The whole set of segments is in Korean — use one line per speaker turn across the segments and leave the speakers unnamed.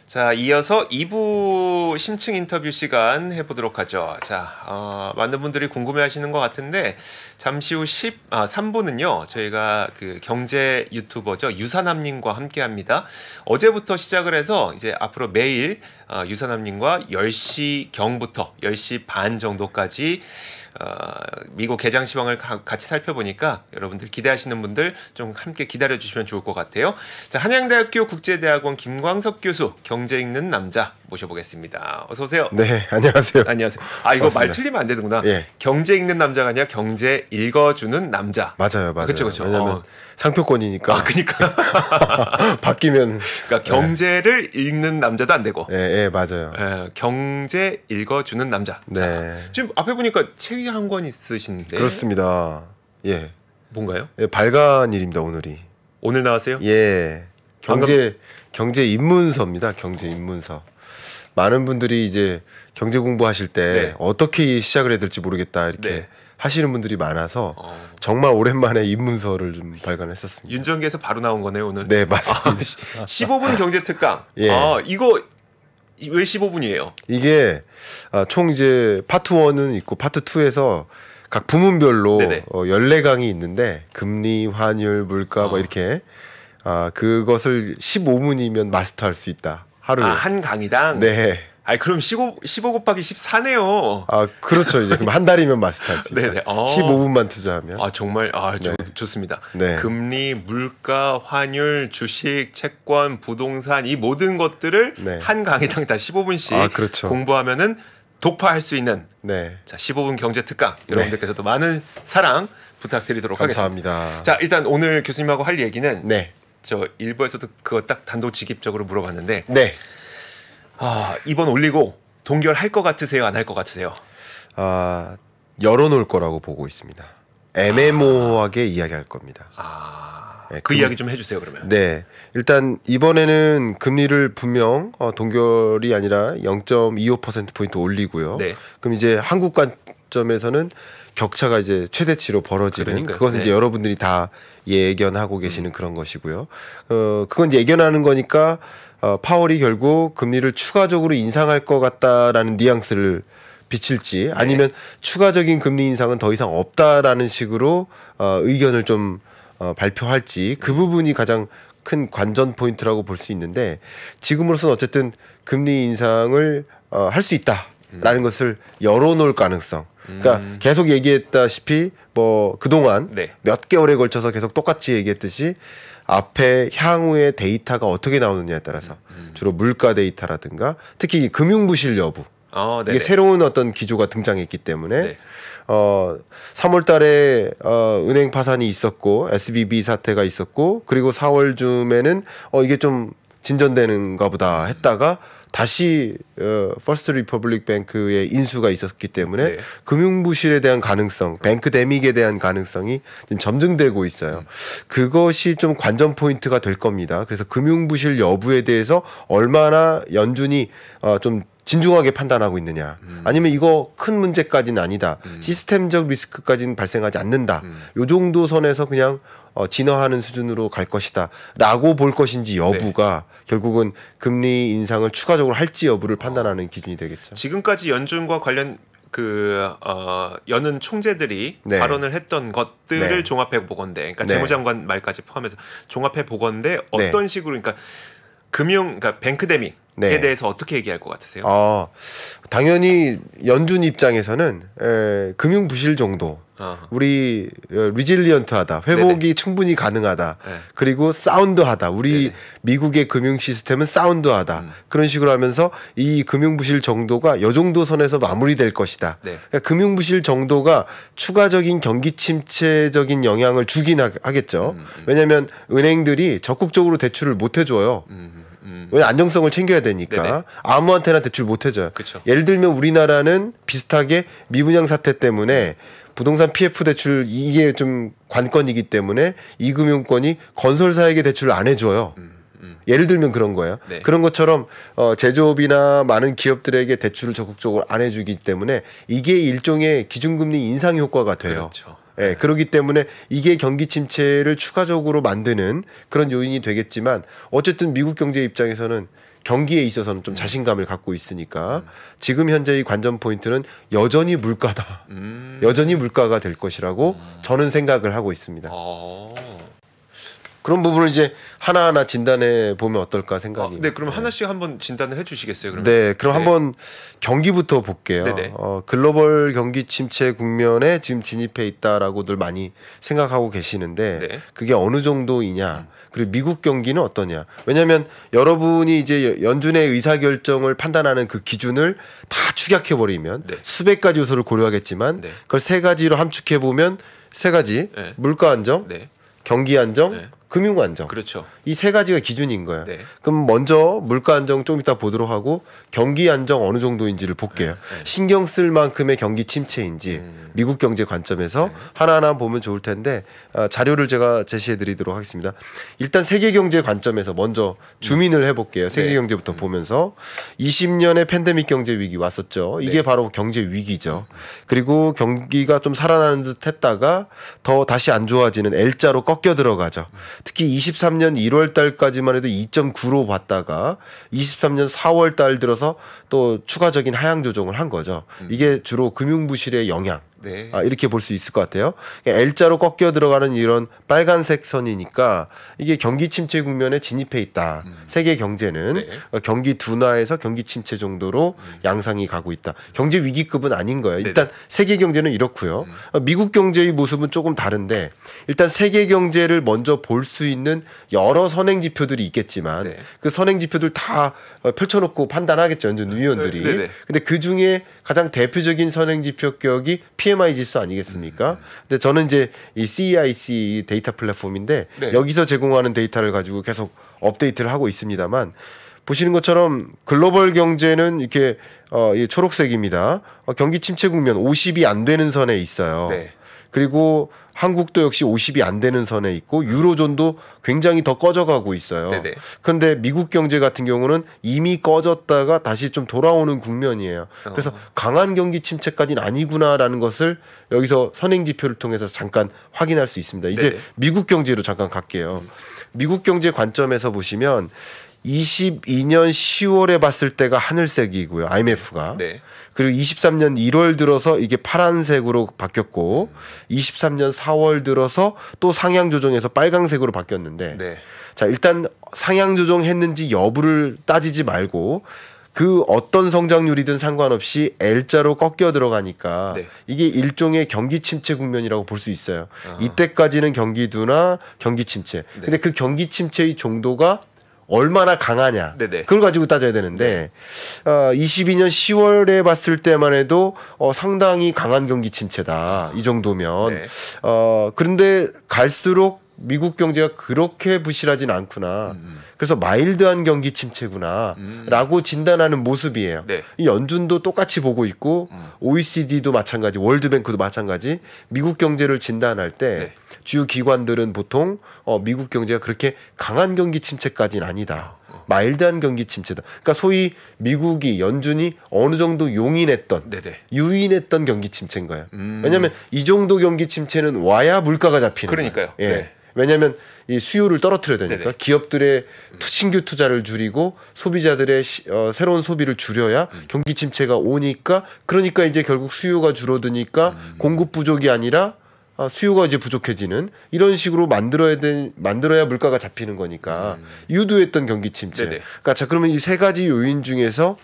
자, 이어서 2부 심층 인터뷰 시간 해보도록 하죠. 자, 많은 분들이 궁금해하시는 것 같은데 잠시 후 3부는요. 저희가 그 경제 유튜버죠 유사남님과 함께합니다. 어제부터 시작을 해서 이제 앞으로 매일 유사남님과 10시 경부터 10시 반 정도까지 미국 개장 시황을 같이 살펴보니까 여러분들 기대하시는 분들 좀 함께 기다려주시면 좋을 것 같아요. 자, 한양대학교 국제대학원 김광석 교수 경제 읽는 남자 모셔보겠습니다. 어서 오세요.
네, 안녕하세요.
안녕하세요. 아, 이거
반갑습니다.
말 틀리면 안 되는구나.
예.
경제 읽는 남자가 아니라 경제 읽어주는 남자.
맞아요.
그렇죠, 그렇죠.
왜냐면 상표권이니까.
그러니까
바뀌면.
그러니까 경제를 읽는 남자도 안 되고.
예, 맞아요.
경제 읽어주는 남자.
네.
자, 지금 앞에 보니까 책이 한 권 있으신데.
그렇습니다. 예.
뭔가요?
예, 발간일입니다, 오늘이.
오늘 나왔어요?
예. 경제 입문서입니다. 경제 입문서. 많은 분들이 이제 경제 공부하실 때
네.
어떻게 시작을 해야 될지 모르겠다 이렇게
네.
하시는 분들이 많아서 정말 오랜만에 입문서를 좀 발간했었습니다.
윤정기에서 바로 나온 거네요, 오늘.
네, 맞습니다.
15분 경제 특강.
예.
이거 왜 15분이에요?
이게 총 이제 파트 1은 있고 파트 2에서 각 부문별로
네네.
14강이 있는데 금리, 환율, 물가 뭐 이렇게 그것을 15분이면 마스터할 수 있다. 하루에.
한 강의당?
네.
그럼 15 곱하기 14네요.
그렇죠. 이제 그럼 한 달이면 마스터할 수 있다.
네네.
15분만 투자하면.
정말
네.
좋습니다.
네.
금리, 물가, 환율, 주식, 채권, 부동산 이 모든 것들을
네.
한 강의당 다 15분씩
그렇죠.
공부하면은 독파할 수 있는
네.
자, 15분 경제 특강. 여러분들께서도 많은 사랑 부탁드리도록
감사합니다.
하겠습니다. 자, 일단 오늘 교수님하고 할 얘기는
네.
저 일부에서도 그거 딱 단도직입적으로 물어봤는데
네.
이번 올리고 동결할 것 같으세요? 안 할 것 같으세요?
열어놓을 거라고 보고 있습니다. 애매모호하게 이야기할 겁니다.
네, 그 이야기 좀 해주세요, 그러면.
네. 일단 이번에는 금리를 분명 동결이 아니라 0.25%포인트 올리고요.
네.
그럼 이제 한국 관점에서는 격차가 이제 최대치로 벌어지는
그러니까요.
그것은 이제 여러분들이 다 예견하고 계시는 그런 것이고요. 그건 예견하는 거니까 파월이 결국 금리를 추가적으로 인상할 것 같다라는 뉘앙스를 비칠지 아니면 추가적인 금리 인상은 더 이상 없다라는 식으로 의견을 좀 발표할지 그 부분이 가장 큰 관전 포인트라고 볼 수 있는데 지금으로서는 어쨌든 금리 인상을 할 수 있다라는 것을 열어놓을 가능성. 그러니까 계속 얘기했다시피 뭐 그동안 몇 개월에 걸쳐서 계속 똑같이 얘기했듯이 앞에 향후의 데이터가 어떻게 나오느냐에 따라서 주로 물가 데이터라든가 특히 금융부실 여부 이게 새로운 어떤 기조가 등장했기 때문에 3월 달에 은행 파산이 있었고 SVB 사태가 있었고 그리고 4월 쯤에는 이게 좀 진전되는가 보다 했다가 다시 퍼스트 리퍼블릭 뱅크의 인수가 있었기 때문에 금융부실에 대한 가능성, 뱅크데믹에 대한 가능성이 지금 점증되고 있어요. 그것이 좀 관전 포인트가 될 겁니다. 그래서 금융부실 여부에 대해서 얼마나 연준이 좀 진중하게 판단하고 있느냐 아니면 이거 큰 문제까지는 아니다 시스템적 리스크까지는 발생하지 않는다 요 정도 선에서 그냥 진화하는 수준으로 갈 것이다 라고 볼 것인지 여부가 결국은 금리 인상을 추가적으로 할지 여부를 판단하는 기준이 되겠죠.
지금까지 연준과 관련 여는 총재들이 발언을 했던 것들을 종합해 보건대 그러니까 재무장관 말까지 포함해서 종합해 보건대 어떤 식으로 그러니까 그러니까 뱅크데믹 에 대해서 어떻게 얘기할 것 같으세요?
당연히 연준 입장에서는 금융 부실 정도 우리 리질리언트하다 회복이 충분히 가능하다 그리고 사운드하다 우리 미국의 금융 시스템은 사운드하다 그런 식으로 하면서 이 금융 부실 정도가 요 정도 선에서 마무리될 것이다. 그러니까 금융 부실 정도가 추가적인 경기 침체적인 영향을 주긴 하겠죠. 왜냐하면 은행들이 적극적으로 대출을 못 해줘요. 왜냐 안정성을 챙겨야 되니까.
네네.
아무한테나 대출 못 해줘요.
그쵸.
예를 들면 우리나라는 비슷하게 미분양 사태 때문에 부동산 PF 대출 이게 좀 관건이기 때문에 이 금융권이 건설사에게 대출을 안 해줘요. 예를 들면 그런 거예요.
네.
그런 것처럼 제조업이나 많은 기업들에게 대출을 적극적으로 안 해주기 때문에 이게 일종의 기준금리 인상 효과가 돼요.
그렇죠.
예, 그렇기 때문에 이게 경기 침체를 추가적으로 만드는 그런 요인이 되겠지만 어쨌든 미국 경제 입장에서는 경기에 있어서는 좀 자신감을 갖고 있으니까 지금 현재의 관전 포인트는 여전히 물가다. 여전히 물가가 될 것이라고 저는 생각을 하고 있습니다. 그런 부분을 이제 하나하나 진단해 보면 어떨까 생각이.
네, 그럼 하나씩 한번 진단을 해주시겠어요? 그러면?
네, 그럼 한번 경기부터 볼게요.
네네.
글로벌 경기 침체 국면에 지금 진입해 있다라고들 많이 생각하고 계시는데
네.
그게 어느 정도이냐? 그리고 미국 경기는 어떠냐? 왜냐하면 여러분이 이제 연준의 의사 결정을 판단하는 그 기준을 다 축약해 버리면
네.
수백 가지 요소를 고려하겠지만
네.
그걸 세 가지로 함축해 보면 세 가지:
네.
물가 안정,
네.
경기 안정,
네.
금융 안정.
그렇죠.
이 세 가지가 기준인 거예요.
네.
그럼 먼저 물가 안정 좀 이따 보도록 하고 경기 안정 어느 정도인지를 볼게요.
네.
신경 쓸 만큼의 경기 침체인지 미국 경제 관점에서 하나하나 보면 좋을 텐데 자료를 제가 제시해 드리도록 하겠습니다. 일단 세계 경제 관점에서 먼저 주민을 해볼게요. 세계
네.
경제부터 보면서 20년에 팬데믹 경제 위기 왔었죠. 이게
네.
바로 경제 위기죠. 그리고 경기가 좀 살아나는 듯 했다가 더 다시 안 좋아지는 L자로 꺾여 들어가죠. 특히 23년 1월 달까지만 해도 2.9로 봤다가 23년 4월 달 들어서 또 추가적인 하향 조정을 한 거죠. 이게 주로 금융 부실의 영향.
네.
이렇게 볼 수 있을 것 같아요. L자로 꺾여 들어가는 이런 빨간색 선이니까 이게 경기 침체 국면에 진입해 있다. 세계 경제는
네.
경기 둔화에서 경기 침체 정도로 양상이 가고 있다. 경제 위기급은 아닌 거예요. 일단 세계 경제는 이렇고요. 미국 경제의 모습은 조금 다른데 일단 세계 경제를 먼저 볼 수 있는 여러 선행 지표들이 있겠지만
네.
그 선행 지표들 다 펼쳐놓고 판단하겠죠. 연준 위원들이.
네, 네.
근데 그 중에 가장 대표적인 선행 지표 격이 PMI 지수 아니겠습니까? 근데 저는 이제 이 CEIC 데이터 플랫폼인데
네.
여기서 제공하는 데이터를 가지고 계속 업데이트를 하고 있습니다만 보시는 것처럼 글로벌 경제는 이렇게 이 초록색입니다. 경기 침체 국면 50이 안 되는 선에 있어요.
네.
그리고 한국도 역시 50이 안 되는 선에 있고 유로존도 굉장히 더 꺼져가고 있어요.
네네.
그런데 미국 경제 같은 경우는 이미 꺼졌다가 다시 좀 돌아오는 국면이에요. 그래서 강한 경기 침체까지는 아니구나라는 것을 여기서 선행 지표를 통해서 잠깐 확인할 수 있습니다. 이제
네네.
미국 경제로 잠깐 갈게요. 미국 경제 관점에서 보시면 22년 10월에 봤을 때가 하늘색이고요. IMF가.
네.
그리고 23년 1월 들어서 이게 파란색으로 바뀌었고 23년 4월 들어서 또 상향 조정해서 빨강색으로 바뀌었는데
네.
자 일단 상향 조정했는지 여부를 따지지 말고 그 어떤 성장률이든 상관없이 L자로 꺾여 들어가니까
네.
이게 일종의 경기 침체 국면이라고 볼 수 있어요. 이때까지는 경기 둔화, 경기 침체. 근데 그 경기 침체의 정도가 얼마나 강하냐.
네네.
그걸 가지고 따져야 되는데 22년 10월에 봤을 때만 해도 상당히 강한 경기 침체다. 이 정도면.
네.
그런데 갈수록 미국 경제가 그렇게 부실하진 않구나. 그래서 마일드한 경기 침체구나라고 진단하는 모습이에요.
네.
이 연준도 똑같이 보고 있고 OECD도 마찬가지, 월드뱅크도 마찬가지. 미국 경제를 진단할 때
네.
주요 기관들은 보통 미국 경제가 그렇게 강한 경기 침체까지는 아니다. 마일드한 경기 침체다. 그러니까 소위 미국이 연준이 어느 정도 용인했던
네네.
유인했던 경기 침체인 거예요. 왜냐하면 이 정도 경기 침체는 와야 물가가 잡히는
그러니까요.
거예요. 예.
네.
왜냐하면 이 수요를 떨어뜨려야 되니까
네네.
기업들의 신규 투자를 줄이고 소비자들의 새로운 소비를 줄여야 경기 침체가 오니까 그러니까 이제 결국 수요가 줄어드니까 공급 부족이 아니라 수요가 이제 부족해지는 이런 식으로 만들어야 물가가 잡히는 거니까 유도했던 경기 침체.
네네.
그러니까 자 그러면 이 세 가지 요인 중에서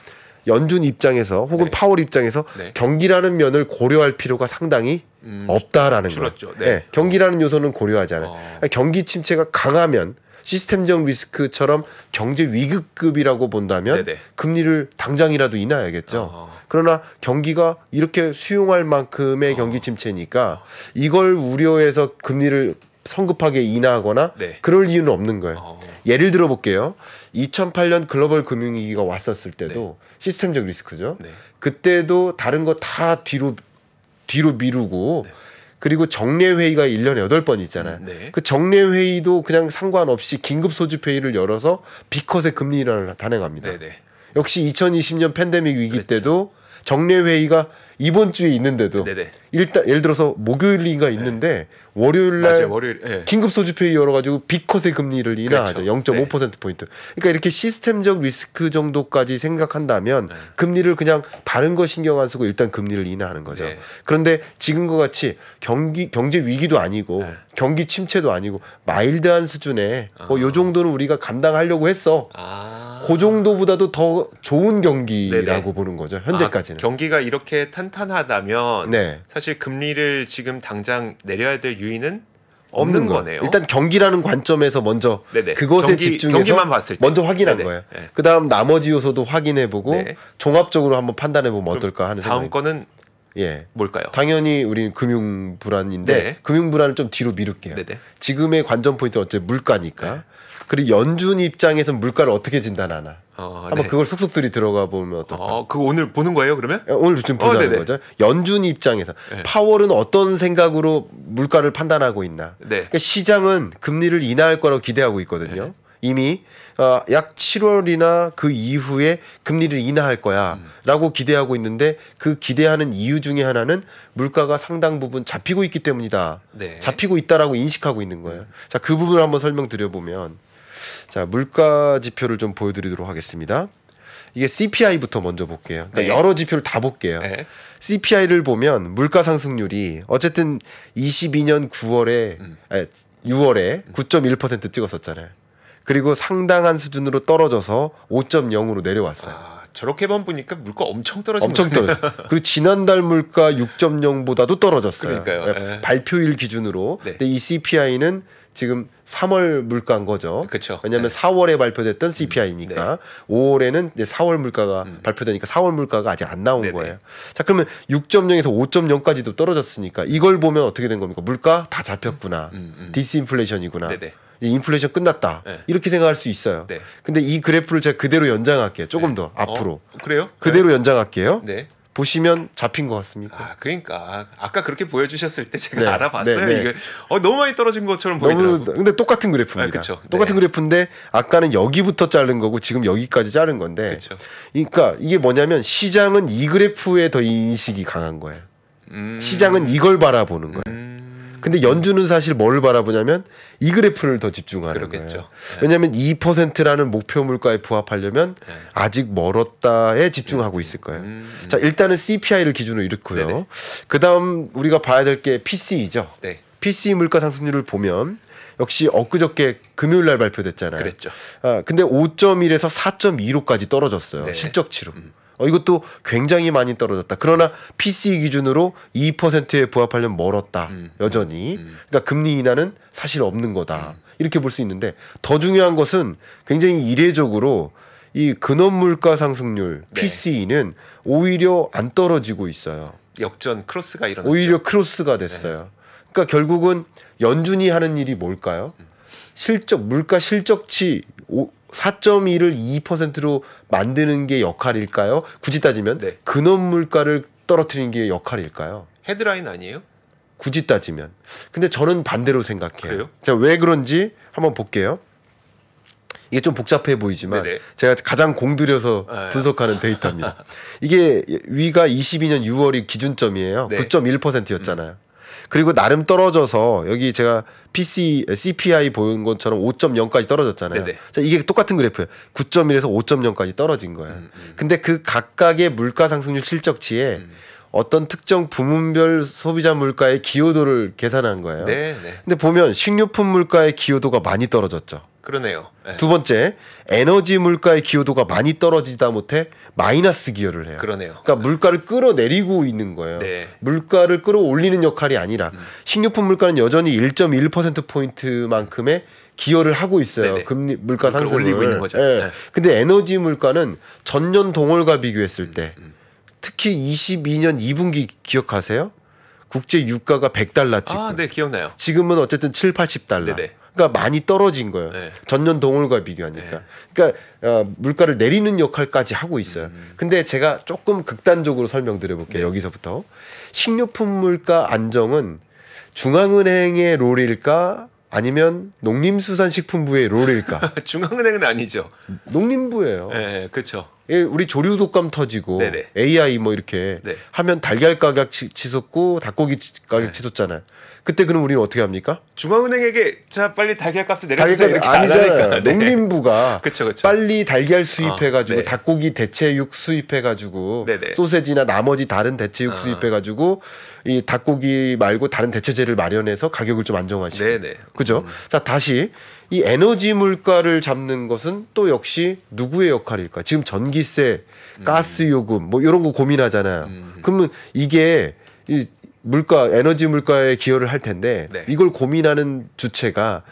연준 입장에서 혹은
네.
파월 입장에서
네.
경기라는 면을 고려할 필요가 상당히 없다라는 거예요.
줄었죠. 네.
네, 경기라는 요소는 고려하지 않아요. 그러니까 경기 침체가 강하면 시스템적 리스크처럼 경제 위급급이라고 본다면
네네.
금리를 당장이라도 인하해야겠죠. 그러나 경기가 이렇게 수용할 만큼의 경기 침체니까 이걸 우려해서 금리를 성급하게 인하하거나
네.
그럴 이유는 없는 거예요. 예를 들어 볼게요. 2008년 글로벌 금융위기가 왔었을 때도 시스템적 리스크죠.
네.
그때도 다른 거 다 뒤로 미루고 그리고 정례 회의가 1년에 8번 있잖아요. 그 정례 회의도 그냥 상관없이 긴급 소집 회의를 열어서 B컷의 금리 인하를 단행합니다. 역시 2020년 팬데믹 위기 때도 정례 회의가 이번 주에 있는데도 일단 예를 들어서 목요일인가 있는데 월요일 날 긴급 소집 회의 열어가지고 B컷의 금리를 인하하죠. 0.5%포인트. 그러니까 이렇게 시스템적 리스크 정도까지 생각한다면 금리를 그냥 다른 거 신경 안 쓰고 일단 금리를 인하하는 거죠. 그런데 지금과 같이 경제 위기도 아니고 경기 침체도 아니고 마일드한 수준의 요 정도는 우리가 감당하려고 했어. 그 정도보다도 더 좋은 경기라고 보는 거죠. 현재까지는.
경기가 이렇게 탄탄하다면 사실 금리를 지금 당장 내려야 될 유인은 없는 거네요.
일단 경기라는 관점에서 먼저 그것에 집중해서
경기만 봤을 때.
먼저 확인한 거예요. 그다음 나머지 요소도 확인해보고 종합적으로 한번 판단해보면 어떨까 하는 생각이.
다음 거는 뭘까요?
당연히 우리는 금융 불안인데 금융 불안을 좀 뒤로 미룰게요. 지금의 관전 포인트는 어째 물가니까. 그리고 연준 입장에서 물가를 어떻게 진단하나. 한번 그걸 속속들이 들어가 보면 어떨까?
그거 오늘 보는 거예요, 그러면?
오늘 좀 보자는 거죠. 연준 입장에서 파월은 어떤 생각으로 물가를 판단하고 있나? 그러니까 시장은 금리를 인하할 거라고 기대하고 있거든요. 이미 약 7월이나 그 이후에 금리를 인하할 거야라고 기대하고 있는데 그 기대하는 이유 중에 하나는 물가가 상당 부분 잡히고 있기 때문이다. 잡히고 있다라고 인식하고 있는 거예요. 자, 그 부분을 한번 설명드려 보면. 자, 물가 지표를 좀 보여드리도록 하겠습니다. 이게 CPI부터 먼저 볼게요. 그러니까 여러 지표를 다 볼게요. CPI를 보면 물가 상승률이 어쨌든 22년 6월에 9.1% 찍었었잖아요. 그리고 상당한 수준으로 떨어져서 5.0으로 내려왔어요.
저렇게만 보니까 물가 엄청 떨어진
엄청 떨어져. 그리고 지난달 물가 6.0보다도 떨어졌어요.
그러니까요.
발표일 기준으로. 근데 이 CPI는 지금 3월 물가인 거죠. 왜냐하면 4월에 발표됐던 CPI니까 5월에는 이제 4월 물가가 발표되니까 4월 물가가 아직 안 나온 거예요. 자, 그러면 6.0에서 5.0까지도 떨어졌으니까 이걸 보면 어떻게 된 겁니까? 물가 다 잡혔구나. 디스인플레이션이구나. 인플레이션 끝났다. 이렇게 생각할 수 있어요. 근데 이 그래프를 제가 그대로 연장할게요. 조금 더 앞으로.
그래요?
그대로 연장할게요. 보시면 잡힌 것 같습니까?
그러니까 아까 그렇게 보여주셨을 때 제가 알아봤어요. 이게 너무 많이 떨어진 것처럼 보이더라고요.
근데 똑같은 그래프입니다. 똑같은 그래프인데 아까는 여기부터 자른 거고 지금 여기까지 자른 건데. 그러니까 이게 뭐냐면 시장은 이 그래프에 더 인식이 강한 거예요. 시장은 이걸 바라보는 거예요. 근데 연준은 사실 뭘 바라보냐면 이 그래프를 더 집중하는 거예요. 왜냐하면 2%라는 목표 물가에 부합하려면 아직 멀었다에 집중하고 있을 거예요. 자, 일단은 CPI를 기준으로 이렇고요. 그다음 우리가 봐야 될 게 PCE죠. PCE 물가 상승률을 보면 역시 엊그저께 금요일 날 발표됐잖아요. 근데 5.1에서 4.25까지 떨어졌어요. 실적치로. 이것도 굉장히 많이 떨어졌다. 그러나 PCE 기준으로 2%에 부합하려면 멀었다. 여전히. 그러니까 금리 인하는 사실 없는 거다. 이렇게 볼 수 있는데 더 중요한 것은 굉장히 이례적으로 이 근원 물가 상승률 PCE는 오히려 안 떨어지고 있어요.
역전 크로스가 일어났죠.
오히려 크로스가 됐어요. 그러니까 결국은 연준이 하는 일이 뭘까요? 물가 실적치 4.2를 2%로 만드는 게 역할일까요? 굳이 따지면 근원 물가를 떨어뜨리는 게 역할일까요?
헤드라인 아니에요?
굳이 따지면. 근데 저는 반대로 생각해요.
그래요?
자, 왜 그런지 한번 볼게요. 이게 좀 복잡해 보이지만 제가 가장 공들여서 분석하는 데이터입니다. 이게 위가 22년 6월이 기준점이에요. 9.1%였잖아요. 그리고 나름 떨어져서 여기 제가 CPI 보는 것처럼 5.0까지 떨어졌잖아요. 자, 이게 똑같은 그래프예요. 9.1에서 5.0까지 떨어진 거예요. 근데 그 각각의 물가 상승률 실적치에 어떤 특정 부문별 소비자 물가의 기여도를 계산한 거예요. 근데 보면 식료품 물가의 기여도가 많이 떨어졌죠.
그러네요.
두 번째, 에너지 물가의 기여도가 많이 떨어지다 못해 마이너스 기여를 해요. 그러니까 물가를 끌어내리고 있는 거예요. 물가를 끌어올리는 역할이 아니라 식료품 물가는 여전히 1.1%포인트만큼의 기여를 하고 있어요. 금리 물가 상승을
올리고 있는 거죠.
근데 에너지 물가는 전년 동월과 비교했을 때 특히 22년 2분기 기억하세요? 국제 유가가 100달러 찍고
아, 네, 기억나요.
지금은 어쨌든 7, 80달러.
네네.
그러니까 많이 떨어진 거예요.
네.
전년 동월과 비교하니까.
네.
그러니까 물가를 내리는 역할까지 하고 있어요. 근데 제가 조금 극단적으로 설명드려 볼게요. 여기서부터. 식료품 물가 안정은 중앙은행의 롤일까 아니면 농림수산식품부의 롤일까?
중앙은행은 아니죠.
농림부예요.
네, 그렇죠.
예, 우리 조류 독감 터지고
네네.
AI 뭐 이렇게
네.
하면 달걀 가격 치솟고 닭고기 가격
네.
치솟잖아요. 그때 그럼 우리는 어떻게 합니까?
중앙은행에게 자 빨리 달걀값을 내려주세요.
달걀
이렇게 안
아니잖아요.
하니까. 네.
농림부가
그쵸, 그쵸.
빨리 달걀 수입해가지고
네.
닭고기 대체육 수입해가지고
네네.
소세지나 나머지 다른 대체육
아.
수입해가지고 이 닭고기 말고 다른 대체재를 마련해서 가격을 좀 안정화시키고.
네네.
그죠? 자 다시 이 에너지 물가를 잡는 것은 또 역시 누구의 역할일까? 지금 전기세, 가스 요금 뭐 이런 거 고민하잖아요. 그러면 이게 이 물가, 에너지 물가에 기여를 할 텐데
네.
이걸 고민하는 주체가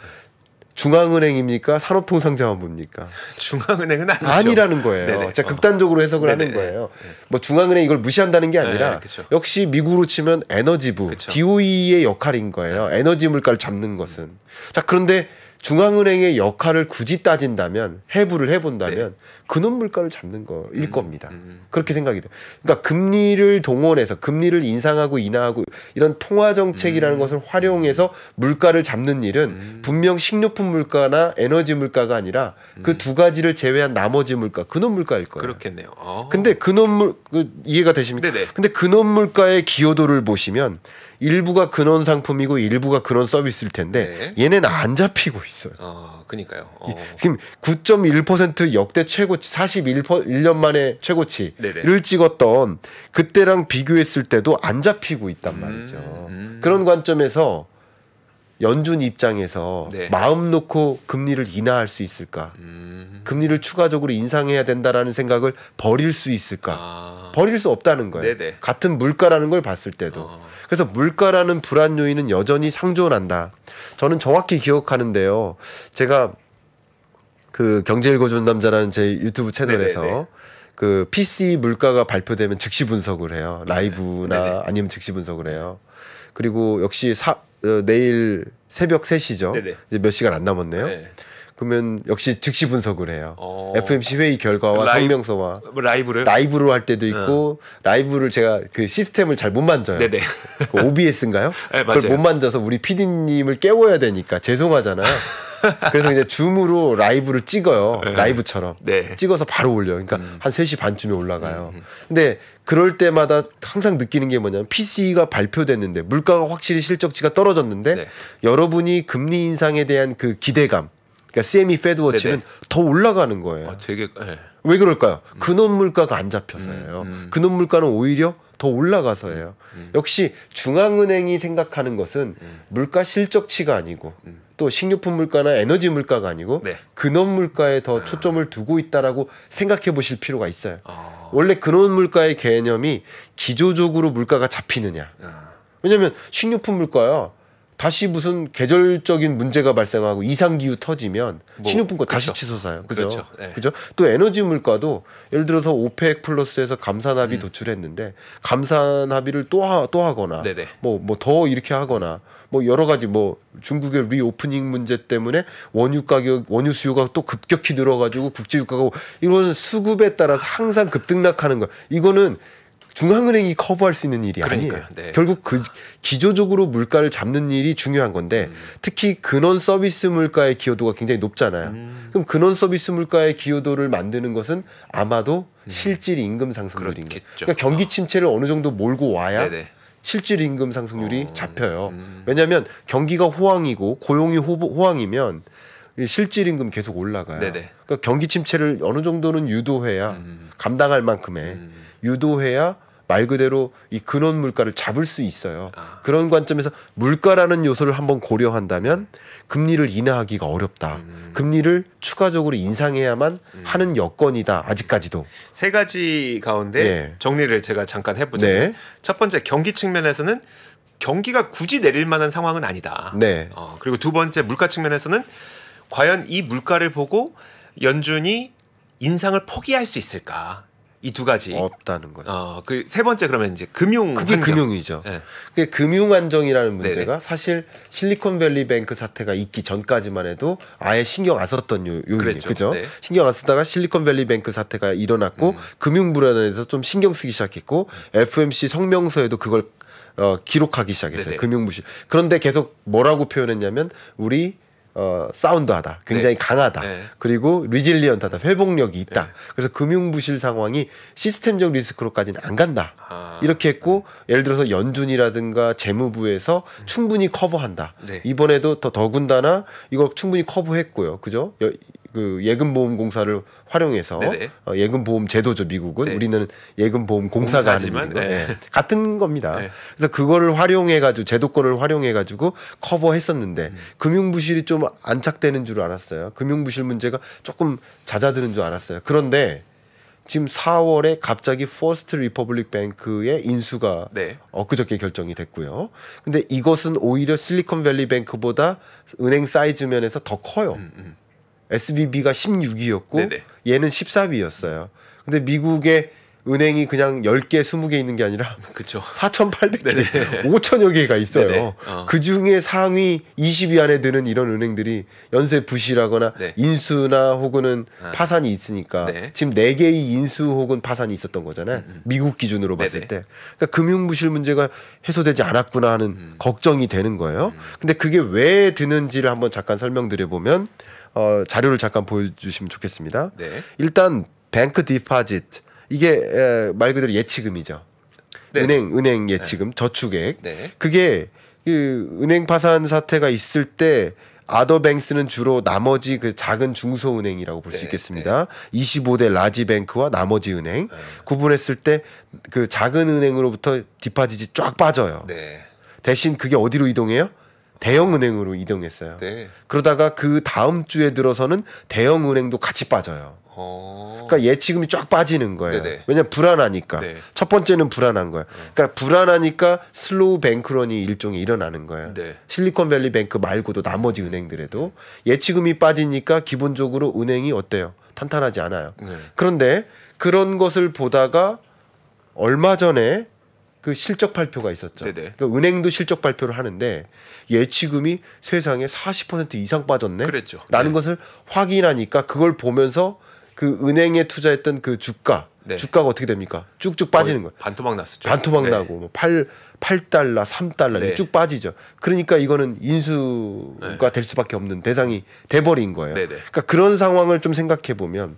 중앙은행입니까? 산업통상자원부입니까?
중앙은행은 아니죠.
아니라는 거예요.
네네.
제가 극단적으로 해석을
네네.
하는 거예요. 뭐 중앙은행 이걸 무시한다는 게 아니라
네, 그쵸.
역시 미국으로 치면 에너지부,
그쵸.
DOE의 역할인 거예요. 에너지 물가를 잡는 것은. 자 그런데 중앙은행의 역할을 굳이 따진다면 해부를 해본다면 근원 물가를 잡는 거일 겁니다. 그렇게 생각이 돼요. 그러니까 금리를 동원해서 금리를 인상하고 인하하고 이런 통화 정책이라는 것을 활용해서 물가를 잡는 일은 분명 식료품 물가나 에너지 물가가 아니라 그 두 가지를 제외한 나머지 물가, 근원 물가일 거예요.
그렇겠네요.
근데 근원 이해가 되십니까?
네네.
근데 근원 물가의 기여도를 보시면 일부가 근원 상품이고 일부가 근원 서비스일 텐데 얘네는 안 잡히고 있어요.
그러니까요.
지금 9.1% 역대 최고치 41년 만에 최고치를
네네.
찍었던 그때랑 비교했을 때도 안 잡히고 있단 말이죠. 그런 관점에서 연준 입장에서
네.
마음 놓고 금리를 인하할 수 있을까? 금리를 추가적으로 인상해야 된다라는 생각을 버릴 수 있을까? 버릴 수 없다는 거예요.
네네.
같은 물가라는 걸 봤을 때도. 그래서 물가라는 불안 요인은 여전히 상존한다. 저는 정확히 기억하는데요. 제가 그 경제 읽어준 남자라는 제 유튜브 채널에서
네네네.
그 PC 물가가 발표되면 즉시 분석을 해요. 라이브나
네네.
아니면 즉시 분석을 해요. 그리고 역시 내일 새벽 3시죠.
네네.
이제 몇 시간 안 남았네요.
네.
그러면 역시 즉시 분석을 해요. FMC 회의 결과와 성명서와
뭐 라이브를
라이브로 할 때도 있고 라이브를 제가 그 시스템을 잘 못 만져요.
네네.
그 OBS인가요?
네,
그걸
맞아요.
못 만져서 우리 PD님을 깨워야 되니까 죄송하잖아요. 그래서 이제 줌으로 라이브를 찍어요. 라이브처럼.
네.
찍어서 바로 올려요. 그러니까 한 3시 반쯤에 올라가요. 근데 그럴 때마다 항상 느끼는 게 뭐냐면 PC가 발표됐는데 물가가 확실히 실적치가 떨어졌는데
네.
여러분이 금리 인상에 대한 그 기대감 그러니까 CME 페드워치는
네네.
더 올라가는 거예요.
되게
왜 그럴까요? 근원 물가가 안 잡혀서예요. 근원 물가는 오히려 더 올라가서예요. 역시 중앙은행이 생각하는 것은 물가 실적치가 아니고 또 식료품 물가나 에너지 물가가 아니고
네.
근원 물가에 더 초점을 두고 있다라고 생각해 보실 필요가 있어요. 원래 근원 물가의 개념이 기조적으로 물가가 잡히느냐. 왜냐하면 식료품 물가야 다시 무슨 계절적인 문제가 발생하고 이상기후 터지면 식료품가 다시
그렇죠.
치솟아요. 그죠?
그렇죠. 네.
그죠? 또 에너지 물가도 예를 들어서 오펙 플러스에서 감산 합의 도출했는데 감산 합의를 또 하거나
네네.
뭐 더 이렇게 하거나 뭐 여러 가지 뭐 중국의 리오프닝 문제 때문에 원유 수요가 또 급격히 늘어가지고 국제 유가가 이거는 수급에 따라서 항상 급등락하는 거. 이거는 중앙은행이 커버할 수 있는 일이
그러니까요.
아니에요.
네.
결국 그 기조적으로 물가를 잡는 일이 중요한 건데 특히 근원 서비스 물가의 기여도가 굉장히 높잖아요. 그럼 근원 서비스 물가의 기여도를 만드는 것은 아마도 실질 임금 상승률인 거예요.
그렇겠죠.
그러니까 경기 침체를 어느 정도 몰고 와야
네네.
실질 임금 상승률이 잡혀요. 왜냐하면 경기가 호황이고 고용이 호황이면 이 실질 임금 계속 올라가요.
네네.
그러니까 경기 침체를 어느 정도는 유도해야 감당할 만큼의 유도해야 말 그대로 이 근원 물가를 잡을 수 있어요. 그런 관점에서 물가라는 요소를 한번 고려한다면 금리를 인하하기가 어렵다. 금리를 추가적으로 인상해야만 하는 여건이다. 아직까지도.
세 가지 가운데
예.
정리를 제가 잠깐 해보자면
네.
첫 번째 경기 측면에서는 경기가 굳이 내릴 만한 상황은 아니다.
네.
그리고 두 번째 물가 측면에서는 과연 이 물가를 보고 연준이 인상을 포기할 수 있을까? 이 두 가지
없다는 거죠.
그 세 번째 그러면 이제 금융
그게
환경.
금융이죠.
네.
그게 금융 안정이라는 문제가
네네.
사실 실리콘밸리 뱅크 사태가 있기 전까지만 해도 아예 신경 안 썼던 요인이에요.
그랬죠.
그죠?
네.
신경 안 쓰다가 실리콘밸리 뱅크 사태가 일어났고 금융 불안에서 좀 신경 쓰기 시작했고 FOMC 성명서에도 그걸 기록하기 시작했어요.
네네.
금융 부실. 그런데 계속 뭐라고 표현했냐면 우리 사운드하다, 굉장히
네.
강하다,
네.
그리고 리질리언트하다, 회복력이 있다.
네.
그래서 금융 부실 상황이 시스템적 리스크로까지는 안 간다.
아.
이렇게 했고 예를 들어서 연준이라든가 재무부에서 충분히 커버한다.
네.
이번에도 더군다나 이걸 충분히 커버했고요. 그죠? 그 예금보험공사를 활용해서
네네.
예금보험 제도죠, 미국은.
네.
우리는 예금보험공사가 하는
공사지만,
일인 거.
네.
네. 같은 겁니다.
네.
그래서 그거를 활용해가지고 제도권을 활용해가지고 커버했었는데 금융부실이 좀 안착되는 줄 알았어요. 금융부실 문제가 조금 잦아드는 줄 알았어요. 그런데 지금 4월에 갑자기 퍼스트 리퍼블릭 뱅크의 인수가
네.
엊그저께 결정이 됐고요. 근데 이것은 오히려 실리콘밸리 뱅크보다 은행 사이즈 면에서 더 커요. SVB가 16위였고
네네.
얘는 14위였어요. 근데 미국의 은행이 그냥 10개, 20개 있는 게 아니라
그렇죠.
4,800개, 5천여 개가 있어요.
네네.
그중에 상위 20위 안에 드는 이런 은행들이 연쇄 부실하거나
네.
인수나 혹은 파산이 있으니까
네.
지금 4개의 인수 혹은 파산이 있었던 거잖아요. 미국 기준으로 봤을
네네.
때. 그러니까 금융부실 문제가 해소되지 않았구나 하는 걱정이 되는 거예요. 근데 그게 왜 드는지를 한번 잠깐 설명드려보면 자료를 잠깐 보여주시면 좋겠습니다.
네.
일단 뱅크 디파짓 이게 말 그대로 예치금이죠.
네.
은행 예치금, 저축액.
네.
그게 그 은행 파산 사태가 있을 때 아더뱅스는 주로 나머지 그 작은 중소은행이라고 볼 수
네.
있겠습니다. 25대 라지뱅크와 나머지 은행 구분했을 때 그 작은 은행으로부터 디파짓이 쫙 빠져요.
네.
대신 그게 어디로 이동해요? 대형 은행으로 이동했어요.
네.
그러다가 그 다음 주에 들어서는 대형 은행도 같이 빠져요. 그러니까 예치금이 쫙 빠지는 거예요.
네네.
왜냐면 불안하니까.
네.
첫 번째는 불안한 거예요. 그러니까 불안하니까 슬로우 뱅크런이 일종의 일어나는 거예요.
네.
실리콘밸리 뱅크 말고도 나머지 은행들에도 예치금이 빠지니까 기본적으로 은행이 어때요? 탄탄하지 않아요.
네.
그런데 그런 것을 보다가 얼마 전에 그 실적 발표가 있었죠.
네네.
그러니까 은행도 실적 발표를 하는데 예치금이 세상에 40% 이상 빠졌네.
그랬죠.
라는
네.
것을 확인하니까 그걸 보면서 그 은행에 투자했던 그 주가가 어떻게 됩니까? 쭉쭉 빠지는 거예요.
반토막 났었죠.
반토막
네.
나고 뭐 8달러, 3달러
네.
쭉 빠지죠. 그러니까 이거는 인수가 될 수밖에 없는 대상이 돼버린 거예요.
네네.
그러니까 그런 상황을 좀 생각해 보면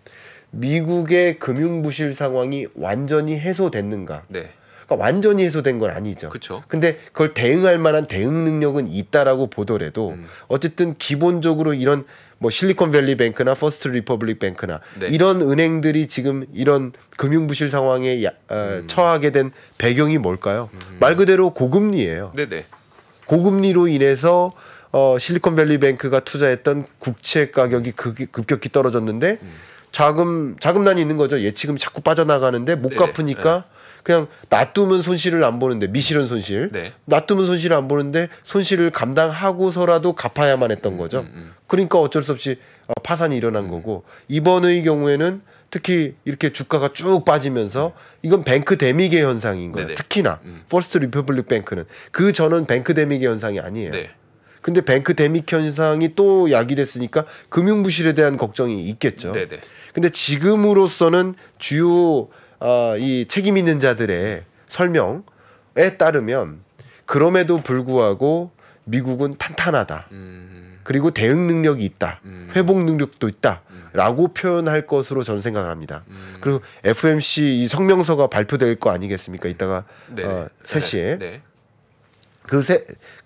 미국의 금융부실 상황이 완전히 해소됐는가?
네.
그러니까 완전히 해소된 건 아니죠.
그쵸.
근데 그걸 대응할 만한 대응 능력은 있다라고 보더라도 어쨌든 기본적으로 이런 뭐 실리콘밸리 뱅크나 퍼스트 리퍼블릭 뱅크나
네.
이런 은행들이 지금 이런 금융부실 상황에 처하게 된 배경이 뭘까요? 말 그대로 고금리예요.
네네.
고금리로 인해서 실리콘밸리 뱅크가 투자했던 국채 가격이 급격히 떨어졌는데 자금난이 있는 거죠. 예치금이 자꾸 빠져나가는데 못
네.
갚으니까 그냥 놔두면 손실을 안 보는데 미실은 손실.
네.
놔두면 손실을 안 보는데 손실을 감당하고서라도 갚아야만 했던 거죠. 그러니까 어쩔 수 없이 파산이 일어난 거고 이번의 경우에는 특히 이렇게 주가가 쭉 빠지면서 이건 뱅크 데미게 현상인 거예요.
네네.
특히나 퍼스트 리퍼블릭 뱅크는 그 전은 뱅크 데미게 현상이 아니에요.
네.
근데 뱅크 데믹 현상이 또 야기됐으니까 금융부실에 대한 걱정이 있겠죠.
네네.
근데 지금으로서는 주요 이 책임 있는 자들의 설명에 따르면 그럼에도 불구하고 미국은 탄탄하다. 그리고 대응 능력이 있다. 회복 능력도 있다. 라고 표현할 것으로 저는 생각을 합니다. 그리고 FOMC 이 성명서가 발표될 거 아니겠습니까? 이따가 3시에.
네.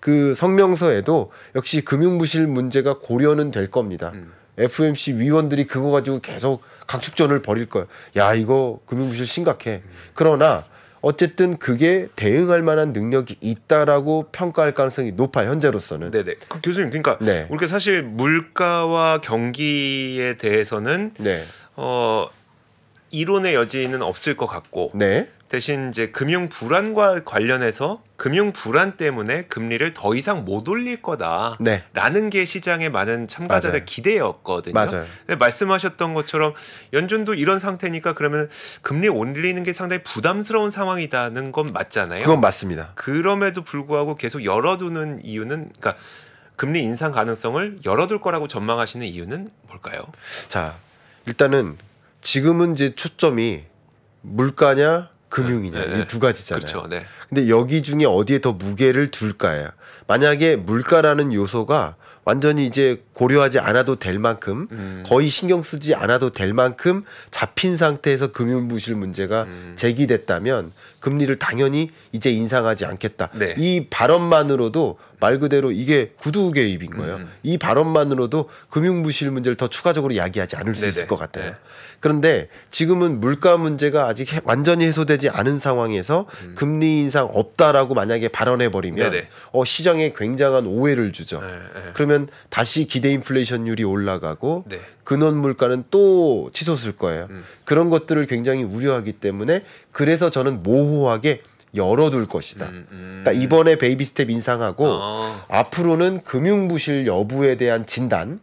그 성명서에도 역시 금융부실 문제가 고려는 될 겁니다. FOMC 위원들이 그거 가지고 계속 각축전을 벌일 거예요. 야, 이거 금융부실 심각해. 그러나 어쨌든 그게 대응할 만한 능력이 있다라고 평가할 가능성이 높아요. 현재로서는.
네네. 그 교수님, 그러니까
네.
우리가 사실 물가와 경기에 대해서는
네.
이론의 여지는 없을 것 같고
네.
대신 이제 금융 불안과 관련해서 금융 불안 때문에 금리를 더 이상 못 올릴 거다라는
네.
게 시장의 많은 참가자들의
맞아요.
기대였거든요.
맞아요.
근데 말씀하셨던 것처럼 연준도 이런 상태니까 그러면 금리 올리는 게 상당히 부담스러운 상황이다는 건 맞잖아요.
그건 맞습니다.
그럼에도 불구하고 계속 열어두는 이유는 그러니까 금리 인상 가능성을 열어둘 거라고 전망하시는 이유는 뭘까요?
자, 일단은 지금은 이제 초점이 물가냐 금융이냐
네, 네.
이 두 가지잖아요.
그렇죠. 네.
근데 여기 중에 어디에 더 무게를 둘까요? 만약에 물가라는 요소가 완전히 이제 고려하지 않아도 될 만큼 거의 신경 쓰지 않아도 될 만큼 잡힌 상태에서 금융부실 문제가 제기됐다면 금리를 당연히 이제 인상하지 않겠다.
네.
이 발언만으로도 말 그대로 이게 구두 개입인 거예요. 이 발언만으로도 금융부실 문제를 더 추가적으로 이야기하지 않을 수
네네.
있을 것 같아요.
네.
그런데 지금은 물가 문제가 아직 완전히 해소되지 않은 상황에서 금리 인상 없다라고 만약에 발언해 버리면
네네.
시장에 굉장한 오해를 주죠.
네, 네.
그러면 다시 기대 인플레이션율이 올라가고
네.
근원 물가는 또 치솟을 거예요. 그런 것들을 굉장히 우려하기 때문에 그래서 저는 모호하게 열어둘 것이다. 그러니까 이번에 베이비 스텝 인상하고 앞으로는 금융부실 여부에 대한 진단,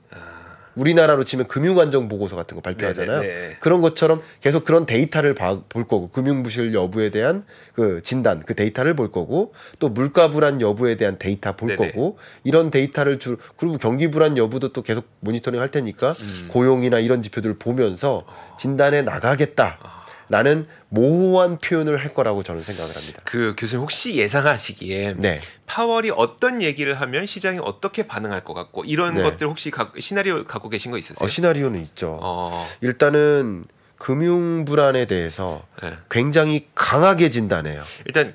우리나라로 치면 금융안정보고서 같은 거 발표하잖아요.
네네.
그런 것처럼 계속 그런 데이터를 볼 거고 금융부실 여부에 대한 그 진단, 그 데이터를 볼 거고 또 물가 불안 여부에 대한 데이터 볼
네네.
거고 이런 데이터를 그리고 경기 불안 여부도 또 계속 모니터링 할 테니까 고용이나 이런 지표들을 보면서 진단해 나가겠다라는 모호한 표현을 할 거라고 저는 생각을 합니다.
그 교수님 혹시 예상하시기에
네.
파월이 어떤 얘기를 하면 시장이 어떻게 반응할 것 같고 이런
네.
것들 혹시 시나리오 갖고 계신 거 있으세요?
시나리오는 있죠.
어.
일단은 금융 불안에 대해서
네.
굉장히 강하게 진단해요.
일단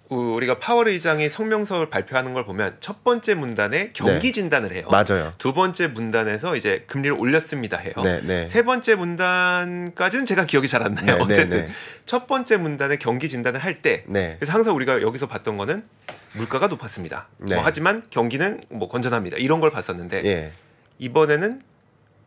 우리가 파월 의장이 성명서를 발표하는 걸 보면 첫 번째 문단에 경기
네.
진단을 해요.
맞아요.
두 번째 문단에서 이제 금리를 올렸습니다 해요.
네, 네.
세 번째 문단까지는 제가 기억이 잘 안 나요.
네, 네,
어쨌든
네.
첫 번째 문단에 경기 진단을 할 때
네.
그래서 항상 우리가 여기서 봤던 거는 물가가 높았습니다.
네.
하지만 경기는 건전합니다. 이런 걸 봤었는데
예.
이번에는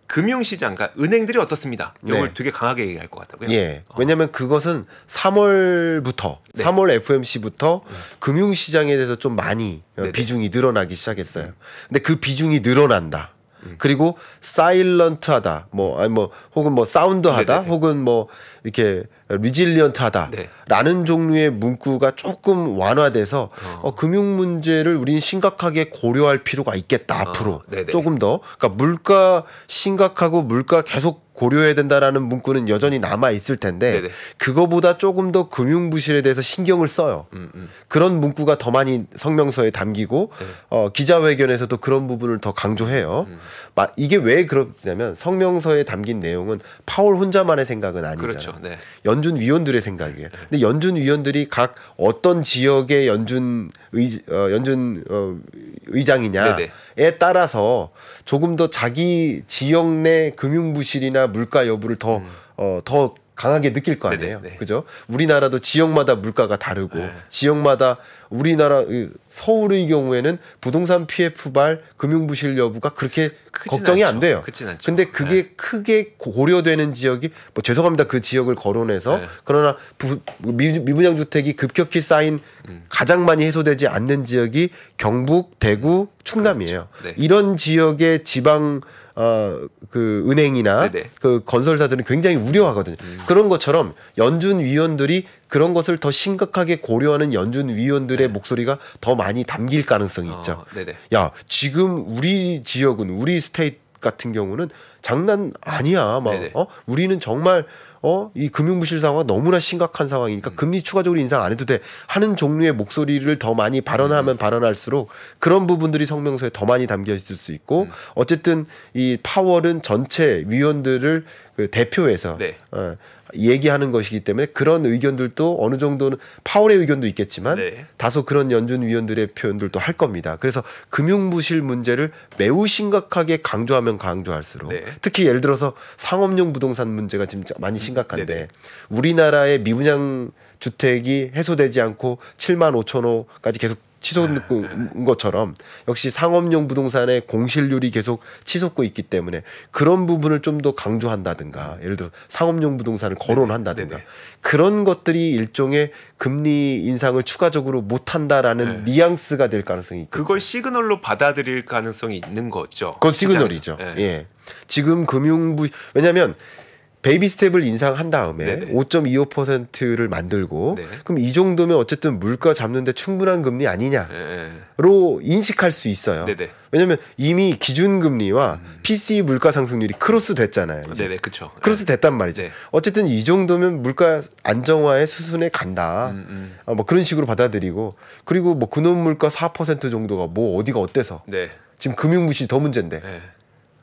금융시장, 그러니까 은행들이 어떻습니다. 이걸
네.
되게 강하게 얘기할 것 같다고요.
예. 왜냐하면 그것은 3월부터
네.
3월 FOMC부터 금융시장에 대해서 좀 많이
네네.
비중이 늘어나기 시작했어요. 근데 그 비중이 늘어난다. 그리고 사일런트하다, 혹은 사운드하다,
네네네.
혹은 이렇게 리질리언트하다라는
네.
종류의 문구가 조금 완화돼서 금융 문제를 우리는 심각하게 고려할 필요가 있겠다 앞으로
네네.
조금 더. 그러니까 물가 심각하고 물가 계속 고려해야 된다라는 문구는 여전히 남아 있을 텐데
네네.
그거보다 조금 더 금융 부실에 대해서 신경을 써요. 그런 문구가 더 많이 성명서에 담기고 기자회견에서도 그런 부분을 더 강조해요. 이게 왜 그러냐면 성명서에 담긴 내용은 파월 혼자만의 생각은 아니잖아요.
그렇죠. 네.
연준 위원들의 생각이에요. 근데 연준 위원들이 각 어떤 지역의 연준 의장이냐에
네네.
따라서 조금 더 자기 지역 내 금융 부실이나 물가 여부를 더 강하게 느낄 거 아니에요.
네네.
그죠? 우리나라도 지역마다 물가가 다르고
네.
지역마다 우리나라 서울의 경우에는 부동산 PF발 금융 부실 여부가 그렇게 걱정이
않죠.
안 돼요.
크진 않죠.
근데 그게 크게 고려되는 지역이 죄송합니다. 그 지역을 거론해서
네.
그러나 미분양 주택이 급격히 쌓인 가장 많이 해소되지 않는 지역이 경북, 대구, 충남이에요.
그렇죠. 네.
이런 지역의 지방 그 은행이나
네네.
그 건설사들은 굉장히 우려하거든요. 그런 것처럼 연준 위원들이 그런 것을 더 심각하게 고려하는 연준 위원들의 목소리가 더 많이 담길 가능성이 있죠.
네네.
야, 지금 우리 지역은 우리 스테이트 같은 경우는 장난 아니야.
네네.
우리는 정말 이 금융부실 상황 너무나 심각한 상황이니까 금리 추가적으로 인상 안 해도 돼 하는 종류의 목소리를 더 많이 발언하면 발언할수록 그런 부분들이 성명서에 더 많이 담겨 있을 수 있고 어쨌든 이 파월은 전체 위원들을 그 대표해서
네.
얘기하는 것이기 때문에 그런 의견들도 어느 정도는 파월의 의견도 있겠지만
네.
다소 그런 연준 위원들의 표현들도 할 겁니다. 그래서 금융부실 문제를 매우 심각하게 강조하면 강조할수록
네.
특히 예를 들어서 상업용 부동산 문제가 지금 많이 심각한데
네네.
우리나라의 미분양 주택이 해소되지 않고 7만 5천 호까지 계속 치솟는 것처럼 역시 상업용 부동산의 공실률이 계속 치솟고 있기 때문에 그런 부분을 좀 더 강조한다든가 예를 들어 상업용 부동산을 거론한다든가 그런 것들이 일종의 금리 인상을 추가적으로 못한다라는 뉘앙스가 될 가능성이 있겠죠.
그걸 시그널로 받아들일 가능성이 있는 거죠.
그건 시그널이죠. 예. 지금 왜냐하면 베이비 스텝을 인상한 다음에 5.25%를 만들고 그럼 이 정도면 어쨌든 물가 잡는데 충분한 금리 아니냐로 인식할 수 있어요. 왜냐하면 이미 기준금리와 PCE 물가 상승률이 크로스 됐잖아요.
네네, 그렇죠.
크로스 됐단 말이죠. 어쨌든 이 정도면 물가 안정화의 수순에 간다. 뭐 그런 식으로 받아들이고 그리고 뭐 근원 물가 4% 정도가 뭐 어디가 어때서 지금 금융부실이 더 문제인데.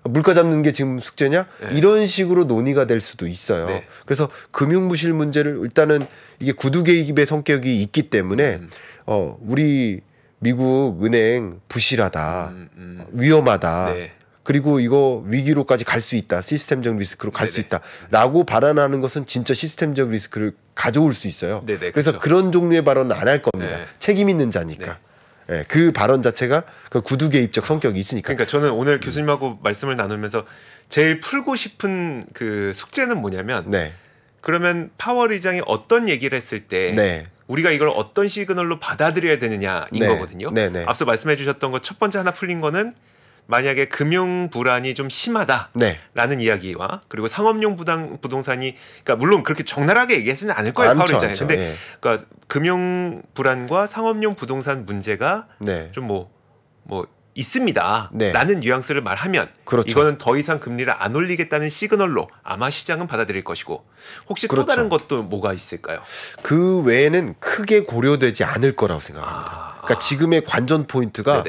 물가 잡는 게 지금 숙제냐? 이런 식으로 논의가 될 수도 있어요. 그래서 금융부실 문제를 일단은 이게 구두 개입의 성격이 있기 때문에 우리 미국 은행 부실하다, 위험하다. 그리고 이거 위기로까지 갈 수 있다. 시스템적 리스크로 갈 수 있다라고 발언하는 것은 진짜 시스템적 리스크를 가져올 수 있어요. 그래서 그런 종류의 발언은 안 할 겁니다. 책임 있는 자니까. 그 발언 자체가 그 구두 개입적 성격이 있으니까.
그러니까 저는 오늘 교수님하고 말씀을 나누면서 제일 풀고 싶은 그 숙제는 뭐냐면 그러면 파월 의장이 어떤 얘기를 했을 때 우리가 이걸 어떤 시그널로 받아들여야 되느냐인 거거든요. 앞서 말씀해 주셨던 것 첫 번째 하나 풀린 거는 만약에 금융 불안이 좀 심하다라는 이야기와 그리고 상업용 부동산이 그러니까 물론 그렇게 적나라하게 얘기하지는 않을 거예요. 파월 의장이. 근데 그러니까 금융 불안과 상업용 부동산 문제가 좀 뭐 있습니다라는 뉘앙스를 말하면 이거는 더 이상 금리를 안 올리겠다는 시그널로 아마 시장은 받아들일 것이고 혹시 또 다른 것도 뭐가 있을까요?
그 외에는 크게 고려되지 않을 거라고 생각합니다. 그러니까 지금의 관전 포인트가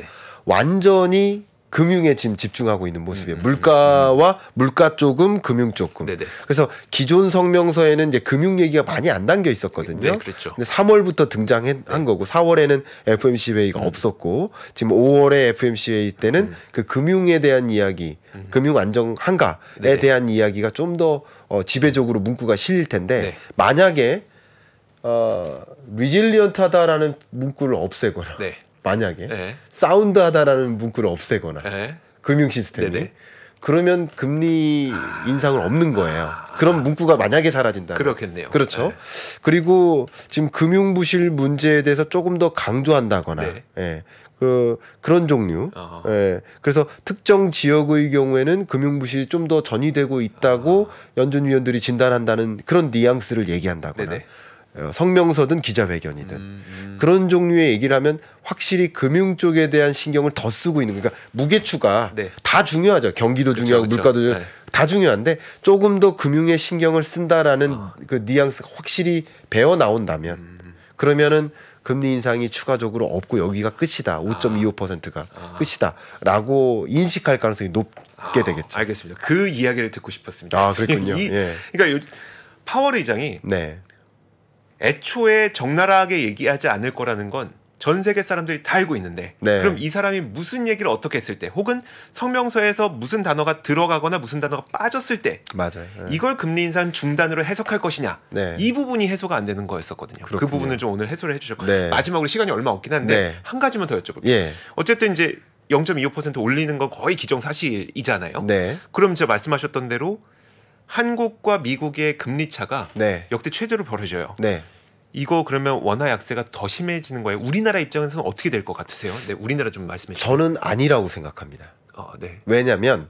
완전히 금융에 지금 집중하고 있는 모습이에요. 물가와 물가 조금, 금융 조금. 그래서 기존 성명서에는 이제 금융 얘기가 많이 안 담겨 있었거든요. 근데 3월부터 등장한 거고 4월에는 FOMC 회의가 없었고 지금 5월에 FOMC 회의 때는 그 금융에 대한 이야기, 금융 안정 한가에 대한 이야기가 좀 더 지배적으로 문구가 실릴 텐데 만약에 리질리언트하다라는 문구를 없애거나 만약에 사운드하다라는 문구를 없애거나 금융 시스템이 그러면 금리 인상은 없는 거예요. 그런 문구가 만약에 사라진다.
그렇겠네요.
그렇죠. 그리고 지금 금융 부실 문제에 대해서 조금 더 강조한다거나 그런 종류. 그래서 특정 지역의 경우에는 금융 부실이 좀 더 전이되고 있다고 연준 위원들이 진단한다는 그런 뉘앙스를 얘기한다거나. 성명서든 기자회견이든 그런 종류의 얘기를 하면 확실히 금융 쪽에 대한 신경을 더 쓰고 있는 그러니까 무게추가 다 중요하죠. 경기도 중요하고 물가도 다 중요한데 조금 더 금융에 신경을 쓴다라는 그 뉘앙스가 확실히 배어 나온다면 그러면은 금리 인상이 추가적으로 없고 여기가 끝이다. 5.25%가 끝이다라고 인식할 가능성이 높게 되겠죠.
알겠습니다. 그 이야기를 듣고 싶었습니다.
그렇군요.
그러니까 파월 의장이 애초에 적나라하게 얘기하지 않을 거라는 건 전 세계 사람들이 다 알고 있는데 그럼 이 사람이 무슨 얘기를 어떻게 했을 때 혹은 성명서에서 무슨 단어가 들어가거나 무슨 단어가 빠졌을 때 이걸 금리 인상 중단으로 해석할 것이냐 이 부분이 해소가 안 되는 거였었거든요. 그 부분을 좀 오늘 해소를 해주셨고 마지막으로 시간이 얼마 없긴 한데 한 가지만 더 여쭤볼게요. 어쨌든 이제 0.25% 올리는 건 거의 기정사실이잖아요. 그럼 제가 말씀하셨던 대로 한국과 미국의 금리 차가 역대 최대로 벌어져요. 이거 그러면 원화 약세가 더 심해지는 거예요? 우리나라 입장에서는 어떻게 될 것 같으세요? 우리나라 좀 말씀해 주세요.
저는 아니라고 생각합니다. 왜냐하면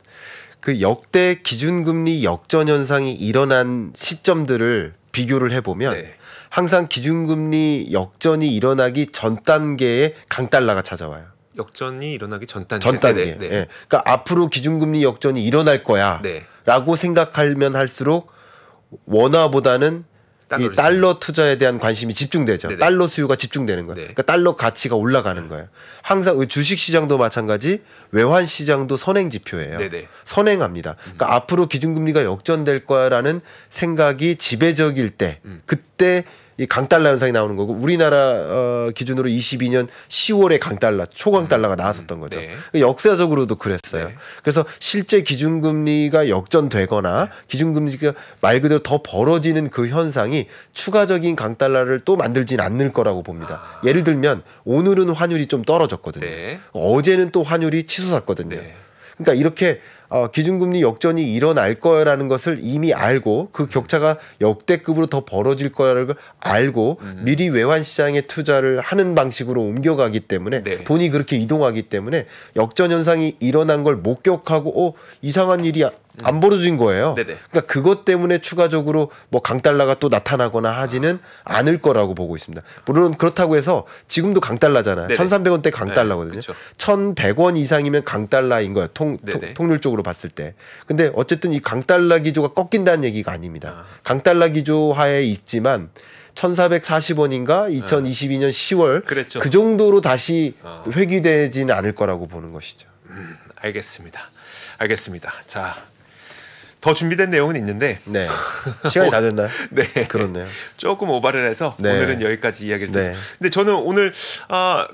그 역대 기준금리 역전 현상이 일어난 시점들을 비교를 해보면 항상 기준금리 역전이 일어나기 전 단계에 강달러가 찾아와요.
역전이 일어나기 전 단계.
그러니까 앞으로 기준금리 역전이 일어날 거야라고 생각하면 할수록 원화보다는 이 달러 투자에 대한 관심이 집중되죠. 달러 수요가 집중되는 거예요. 그러니까 달러 가치가 올라가는 거예요. 항상 주식 시장도 마찬가지, 외환 시장도 선행 지표예요. 선행합니다. 그러니까 앞으로 기준금리가 역전될 거야라는 생각이 지배적일 때, 그때 이 강달러 현상이 나오는 거고 우리나라 기준으로 22년 10월에 강달러 초강달러가 나왔었던 거죠.
네.
역사적으로도 그랬어요.
네.
그래서 실제 기준금리가 역전되거나 기준금리가 말 그대로 더 벌어지는 그 현상이 추가적인 강달러를 또 만들진 않을 거라고 봅니다. 예를 들면 오늘은 환율이 좀 떨어졌거든요.
네.
어제는 또 환율이 치솟았거든요.
네.
그러니까 이렇게 기준금리 역전이 일어날 거라는 것을 이미 알고 그 격차가 역대급으로 더 벌어질 거라는 걸 알고 미리 외환시장에 투자를 하는 방식으로 옮겨가기 때문에
네.
돈이 그렇게 이동하기 때문에 역전 현상이 일어난 걸 목격하고 이상한 일이 안 벌어진 거예요.
네네.
그러니까 그것 때문에 추가적으로 뭐 강달러가 또 나타나거나 하지는 않을 거라고 보고 있습니다. 물론 그렇다고 해서 지금도 강달러잖아요.
네네.
1,300원대 강달러거든요.
네, 그렇죠.
1,100원 이상이면 강달러인 거예요.
네네.
통률적으로 봤을 때. 근데 어쨌든 이 강달러 기조가 꺾인다는 얘기가 아닙니다. 강달러 기조 하에 있지만 1,440원인가 2022년 10월
그랬죠.
그 정도로 다시 회귀되지는 않을 거라고 보는 것이죠.
알겠습니다. 알겠습니다. 자, 더 준비된 내용은 있는데
네. 시간이 다 됐나요?
네.
그렇네요.
조금 오바를 해서
네.
오늘은 여기까지 이야기를
네.
듣고. 근데 저는 오늘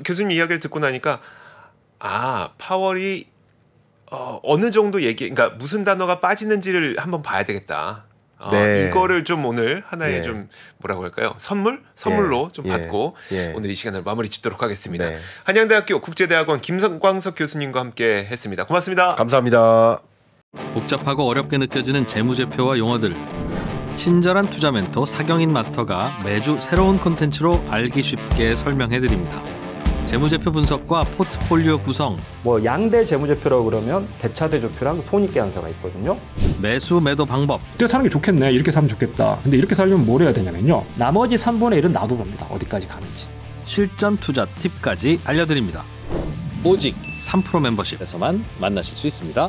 교수님 이야기를 듣고 나니까 파월이 어느 정도 그러니까 무슨 단어가 빠지는지를 한번 봐야 되겠다.
네.
이거를 좀 오늘 하나의
예.
좀 뭐라고 할까요? 선물로 좀
예.
받고
예.
오늘 이 시간을 마무리 짓도록 하겠습니다.
네.
한양대학교 국제대학원 김광석 교수님과 함께 했습니다. 고맙습니다.
감사합니다.
복잡하고 어렵게 느껴지는 재무제표와 용어들. 친절한 투자 멘토 사경인 마스터가 매주 새로운 콘텐츠로 알기 쉽게 설명해드립니다. 재무제표 분석과 포트폴리오 구성,
뭐 양대 재무제표라고 그러면 대차대조표랑 손익계산서가 있거든요.
매수 매도 방법,
이때 사는 게 좋겠네. 이렇게 사면 좋겠다. 근데 이렇게 살려면 뭘 해야 되냐면요. 나머지 3분의 1은 놔둬봅니다. 어디까지 가는지.
실전 투자 팁까지 알려드립니다. 오직 3프로 멤버십에서만 만나실 수 있습니다.